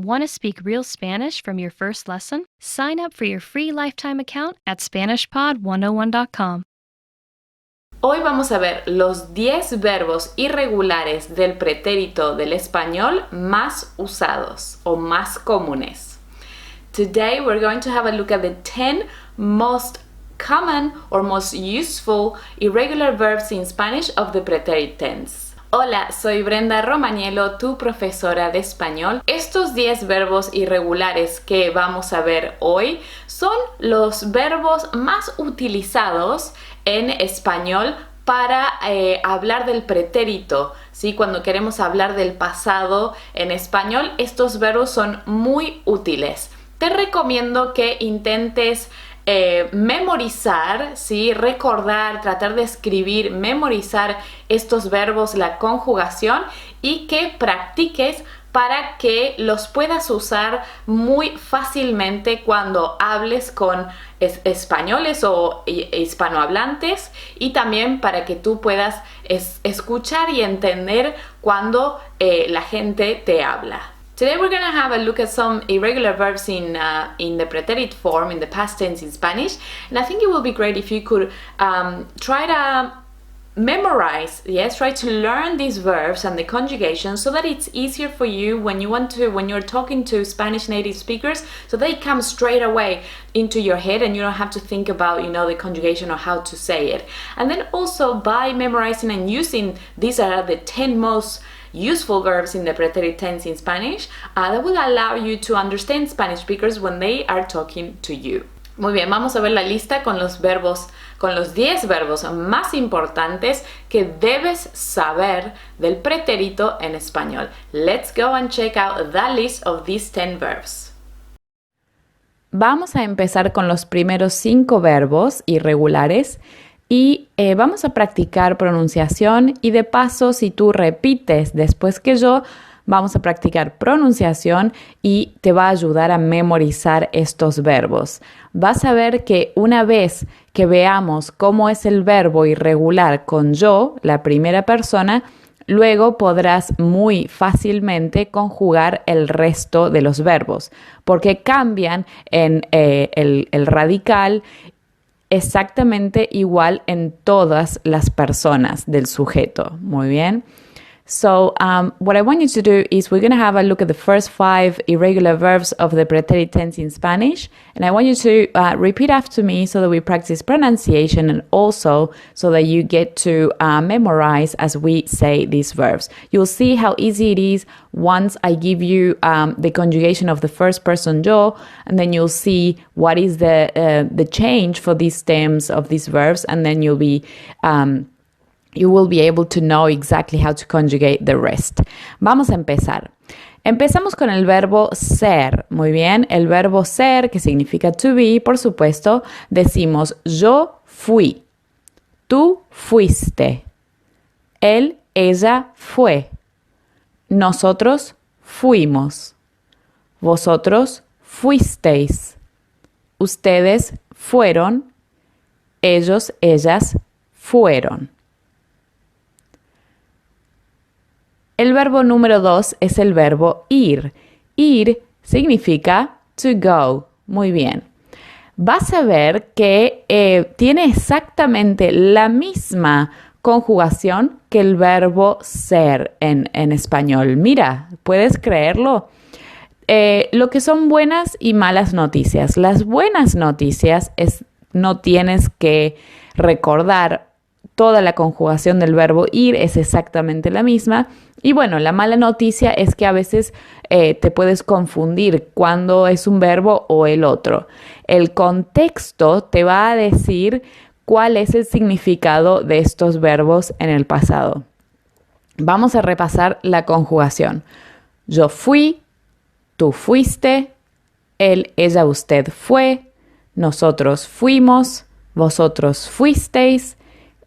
Want to speak real Spanish from your first lesson? Sign up for your free lifetime account at SpanishPod101.com. Hoy vamos a ver los 10 verbos irregulares del pretérito del español más usados o más comunes. Today we're going to have a look at the 10 most common or most useful irregular verbs in Spanish of the pretérito tense. Hola, soy Brenda Romaniello, tu profesora de español. Estos 10 verbos irregulares que vamos a ver hoy son los verbos más utilizados en español para hablar del pretérito, ¿sí? Cuando queremos hablar del pasado en español, estos verbos son muy útiles. Te recomiendo que intentes memorizar, ¿sí? Recordar, tratar de escribir, memorizar estos verbos, la conjugación, y que practiques para que los puedas usar muy fácilmente cuando hables con españoles o hispanohablantes, y también para que tú puedas escuchar y entender cuando la gente te habla. Today we're going to have a look at some irregular verbs in the preterite form, in the past tense in Spanish. And I think it will be great if you could try to memorize, try to learn these verbs and the conjugation so that it's easier for you when you're talking to Spanish native speakers, so they come straight away into your head and you don't have to think about, the conjugation or how to say it. And then also by memorizing and using, these are the 10 most useful verbs in the preterite tense in Spanish, that will allow you to understand Spanish speakers when they are talking to you. Muy bien, vamos a ver la lista con los 10 verbos más importantes que debes saber del pretérito en español. Let's go and check out the list of these 10 verbs. Vamos a empezar con los primeros 5 verbos irregulares y vamos a practicar pronunciación, y de paso, si tú repites después que yo, vamos a practicar pronunciación y te va a ayudar a memorizar estos verbos. Vas a ver que una vez que veamos cómo es el verbo irregular con yo, la primera persona, luego podrás muy fácilmente conjugar el resto de los verbos, porque cambian en el radical exactamente igual en todas las personas del sujeto. Muy bien. So what I want you to do is we're going to have a look at the first 5 irregular verbs of the preterite tense in Spanish. And I want you to repeat after me so that we practice pronunciation, and also so that you get to memorize as we say these verbs. You'll see how easy it is once I give you the conjugation of the first person yo, and then you'll see what is the change for these stems of these verbs, and then you will be able to know exactly how to conjugate the rest. Vamos a empezar. Empezamos con el verbo ser. Muy bien, el verbo ser, que significa to be, por supuesto, decimos yo fui, tú fuiste, él, ella fue, nosotros fuimos, vosotros fuisteis, ustedes fueron, ellos, ellas fueron. El verbo número 2 es el verbo ir. Ir significa to go. Muy bien. Vas a ver que tiene exactamente la misma conjugación que el verbo ser en español. Mira, ¿puedes creerlo? Lo que son buenas y malas noticias. Las buenas noticias es no tienes que recordar toda la conjugación del verbo ir, es exactamente la misma. Y bueno, la mala noticia es que a veces te puedes confundir cuando es un verbo o el otro. El contexto te va a decir cuál es el significado de estos verbos en el pasado. Vamos a repasar la conjugación. Yo fui, tú fuiste, él, ella, usted fue, nosotros fuimos, vosotros fuisteis,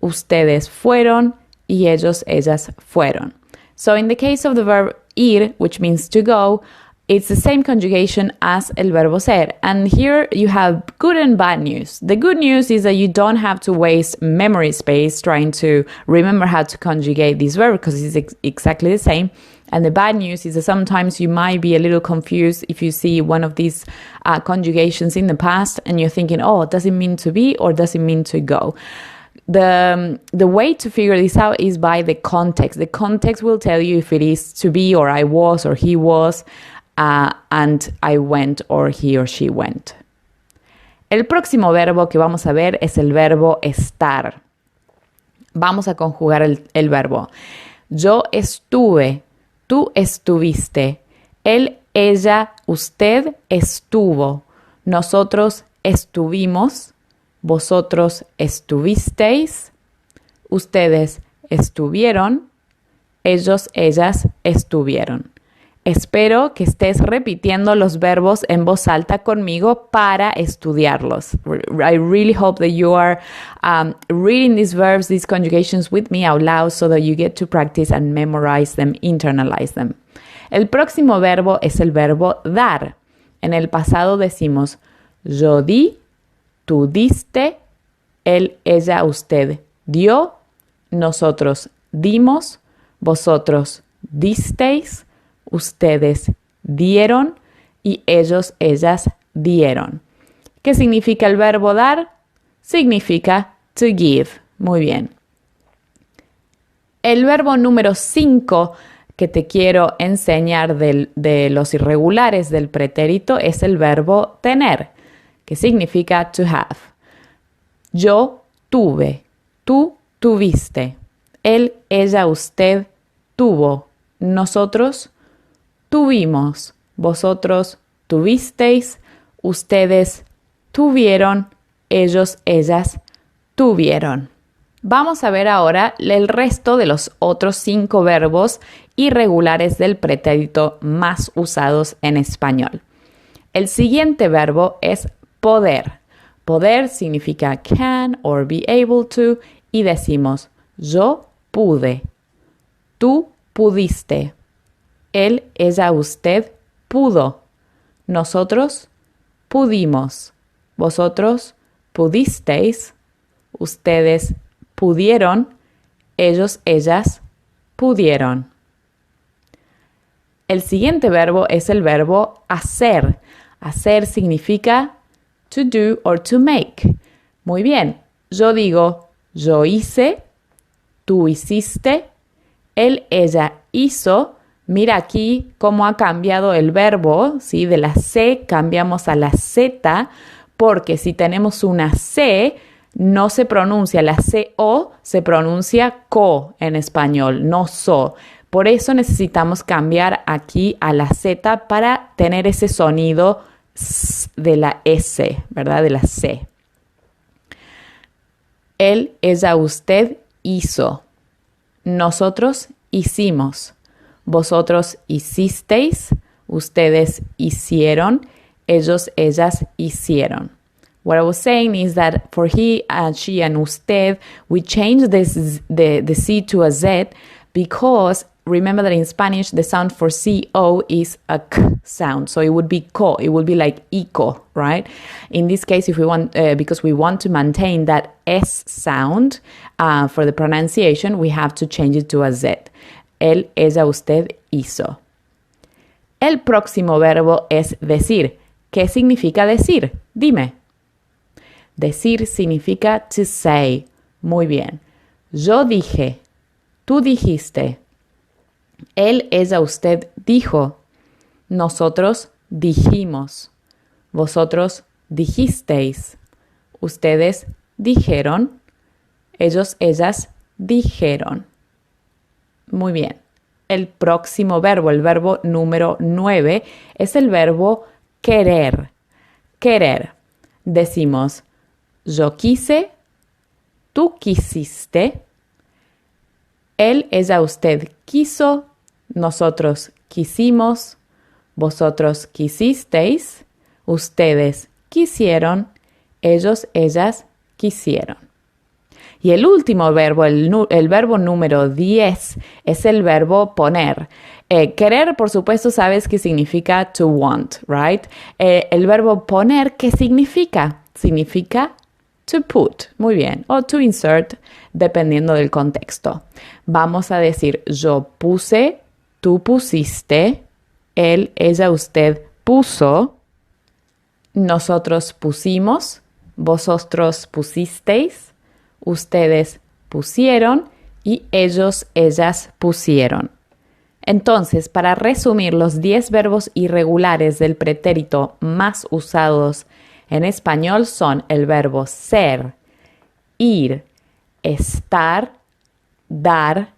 ustedes fueron y ellos, ellas fueron. So in the case of the verb ir, which means to go, it's the same conjugation as el verbo ser. And here you have good and bad news. The good news is that you don't have to waste memory space trying to remember how to conjugate this verb because it's exactly the same. And the bad news is that sometimes you might be a little confused if you see one of these conjugations in the past and you're thinking, oh, does it mean to be or does it mean to go? The way to figure this out is by the context. The context will tell you if it is to be or I was or he was, and I went or he or she went. El próximo verbo que vamos a ver es el verbo estar. Vamos a conjugar el verbo. Yo estuve, tú estuviste, él, ella, usted estuvo, nosotros estuvimos, vosotros estuvisteis, ustedes estuvieron, ellos, ellas estuvieron. Espero que estés repitiendo los verbos en voz alta conmigo para estudiarlos. I really hope that you are reading these verbs, these conjugations with me out loud so that you get to practice and memorize them, internalize them. El próximo verbo es el verbo dar. En el pasado decimos yo di, tú diste, él, ella, usted dio, nosotros dimos, vosotros disteis, ustedes dieron y ellos, ellas dieron. ¿Qué significa el verbo dar? Significa to give. Muy bien. El verbo número 5 que te quiero enseñar de los irregulares del pretérito es el verbo tener, que significa to have. Yo tuve, tú tuviste, él, ella, usted tuvo, nosotros tuvimos, vosotros tuvisteis, ustedes tuvieron, ellos, ellas tuvieron. Vamos a ver ahora el resto de los otros 5 verbos irregulares del pretérito más usados en español. El siguiente verbo es poder. Poder significa can or be able to y decimos yo pude, tú pudiste, él, ella, usted pudo, nosotros pudimos, vosotros pudisteis, ustedes pudieron, ellos, ellas pudieron. El siguiente verbo es el verbo hacer. Hacer significa to do or to make. Muy bien, yo digo yo hice, tú hiciste, él, ella hizo. Mira aquí cómo ha cambiado el verbo, ¿sí? De la C cambiamos a la Z, porque si tenemos una C, no se pronuncia la CO, se pronuncia co en español, no so. Por eso necesitamos cambiar aquí a la Z para tener ese sonido de la S, ¿verdad? De la C. Él, ella, usted hizo. Nosotros hicimos. Vosotros hicisteis, ustedes hicieron, ellos, ellas hicieron. What I was saying is that for he, she, and usted, we changed the C to a Z because remember that in Spanish, the sound for CO is a K sound. So it would be co, it would be like ico, right? In this case, if we want, because we want to maintain that S sound for the pronunciation, we have to change it to a Z. Él, ella, usted hizo. El próximo verbo es decir. ¿Qué significa decir? Dime. Decir significa to say. Muy bien. Yo dije. Tú dijiste. Él, ella, usted dijo. Nosotros dijimos. Vosotros dijisteis. Ustedes dijeron. Ellos, ellas dijeron. Muy bien. El próximo verbo, el verbo número 9, es el verbo querer. Querer. Decimos, yo quise, tú quisiste, él, ella, usted quiso, nosotros quisimos, vosotros quisisteis, ustedes quisieron, ellos, ellas quisieron. Y el último verbo, el verbo número 10, es el verbo poner. Querer, por supuesto, sabes que significa to want, right? El verbo poner, ¿qué significa? Significa to put, muy bien, o to insert, dependiendo del contexto. Vamos a decir, yo puse, tú pusiste, él, ella, usted puso, nosotros pusimos, vosotros pusisteis, ustedes pusieron y ellos, ellas pusieron. Entonces, para resumir, los 10 verbos irregulares del pretérito más usados en español son el verbo ser, ir, estar, dar,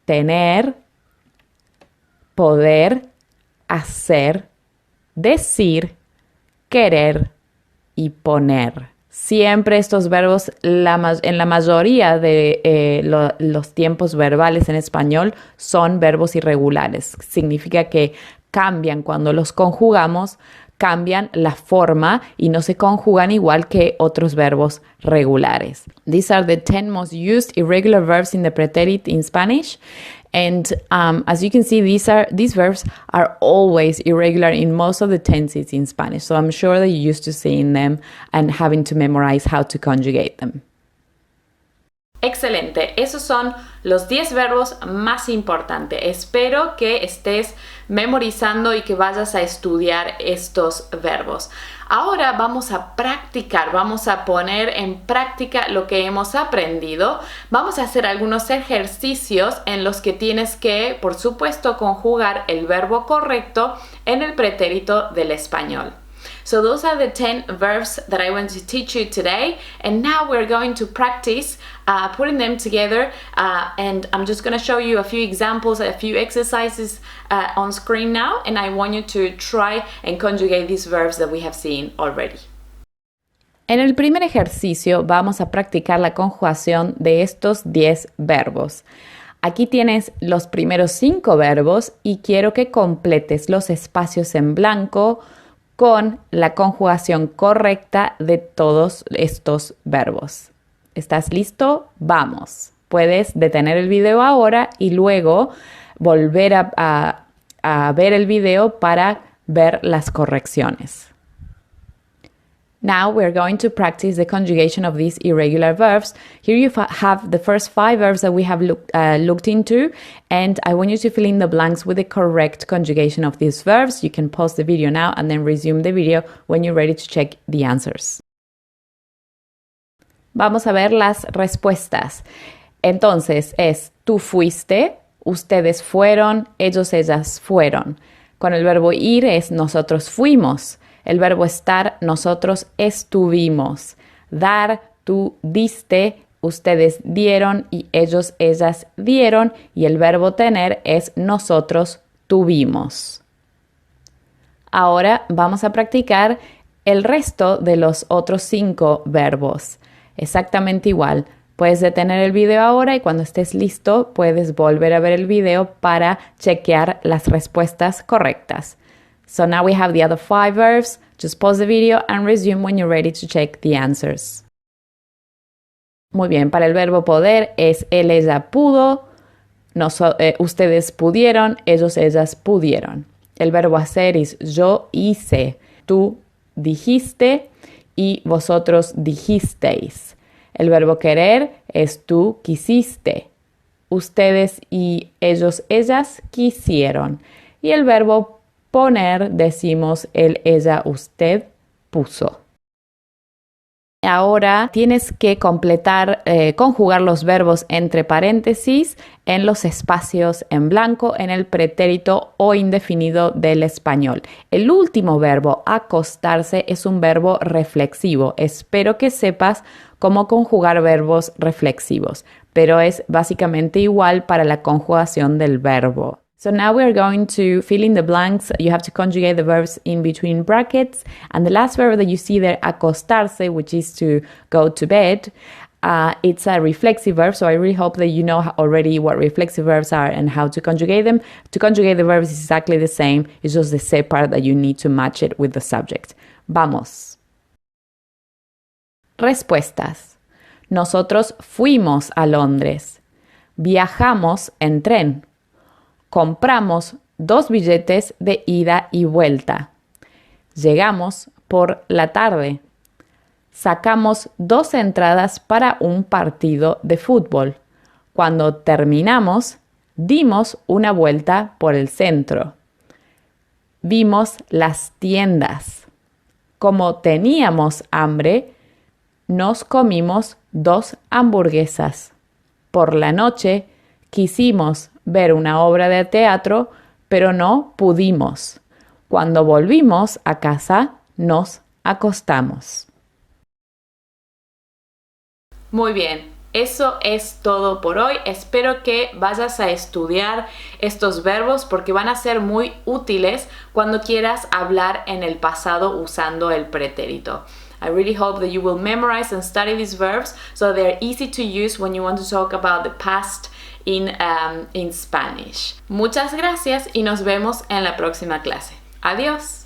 tener, poder, hacer, decir, querer y poner. Siempre estos verbos, en la mayoría de los tiempos verbales en español, son verbos irregulares. Significa que cambian cuando los conjugamos, cambian la forma y no se conjugan igual que otros verbos regulares. These are the 10 most used irregular verbs in the pretérito in Spanish. And as you can see, these verbs are always irregular in most of the tenses in Spanish. So I'm sure that you're used to seeing them and having to memorize how to conjugate them. Excelente, esos son los 10 verbos más importantes. Espero que estés memorizando y que vayas a estudiar estos verbos. Ahora vamos a practicar, vamos a poner en práctica lo que hemos aprendido. Vamos a hacer algunos ejercicios en los que tienes que, por supuesto, conjugar el verbo correcto en el pretérito del español. So those are the 10 verbs that I want to teach you today, and now we're going to practice putting them together, and I'm just going to show you a few examples, a few exercises on screen now, and I want you to try and conjugate these verbs that we have seen already. En el primer ejercicio vamos a practicar la conjugación de estos 10 verbos. Aquí tienes los primeros 5 verbos y quiero que completes los espacios en blanco con la conjugación correcta de todos estos verbos. ¿Estás listo? Vamos. Puedes detener el video ahora y luego volver a ver el video para ver las correcciones. Now we're going to practice the conjugation of these irregular verbs. Here you have the first 5 verbs that we have looked into, and I want you to fill in the blanks with the correct conjugation of these verbs. You can pause the video now and then resume the video when you're ready to check the answers. Vamos a ver las respuestas. Entonces es tú fuiste, ustedes fueron, ellos, ellas fueron. Con el verbo ir es nosotros fuimos. El verbo estar, nosotros estuvimos. Dar, tú diste, ustedes dieron y ellos, ellas dieron. Y el verbo tener es nosotros tuvimos. Ahora vamos a practicar el resto de los otros 5 verbos. Exactamente igual. Puedes detener el video ahora y cuando estés listo puedes volver a ver el video para chequear las respuestas correctas. So now we have the other 5 verbs. Just pause the video and resume when you're ready to check the answers. Muy bien, para el verbo poder es él, ella pudo, ustedes pudieron, ellos, ellas pudieron. El verbo hacer es yo hice, tú dijiste y vosotros dijisteis. El verbo querer es tú quisiste, ustedes y ellos, ellas quisieron. Y el verbo poner, decimos él, ella, usted puso. Ahora tienes que conjugar los verbos entre paréntesis en los espacios en blanco en el pretérito o indefinido del español. El último verbo, acostarse, es un verbo reflexivo. Espero que sepas cómo conjugar verbos reflexivos, pero es básicamente igual para la conjugación del verbo. So now we're going to fill in the blanks. You have to conjugate the verbs in between brackets. And the last verb that you see there, acostarse, which is to go to bed, it's a reflexive verb. So I really hope that you know already what reflexive verbs are and how to conjugate them. To conjugate the verbs is exactly the same. It's just the C part that you need to match it with the subject. Vamos. Respuestas. Nosotros fuimos a Londres. Viajamos en tren. Compramos 2 billetes de ida y vuelta. Llegamos por la tarde. Sacamos 2 entradas para un partido de fútbol. Cuando terminamos, Dimos una vuelta por el centro. Vimos las tiendas. Como teníamos hambre, nos comimos 2 hamburguesas. Por la noche quisimos ver una obra de teatro, pero no pudimos. Cuando volvimos a casa, nos acostamos. Muy bien, eso es todo por hoy. Espero que vayas a estudiar estos verbos porque van a ser muy útiles cuando quieras hablar en el pasado usando el pretérito. I really hope that you will memorize and study these verbs so they're easy to use when you want to talk about the past in Spanish. Muchas gracias y nos vemos en la próxima clase. Adiós.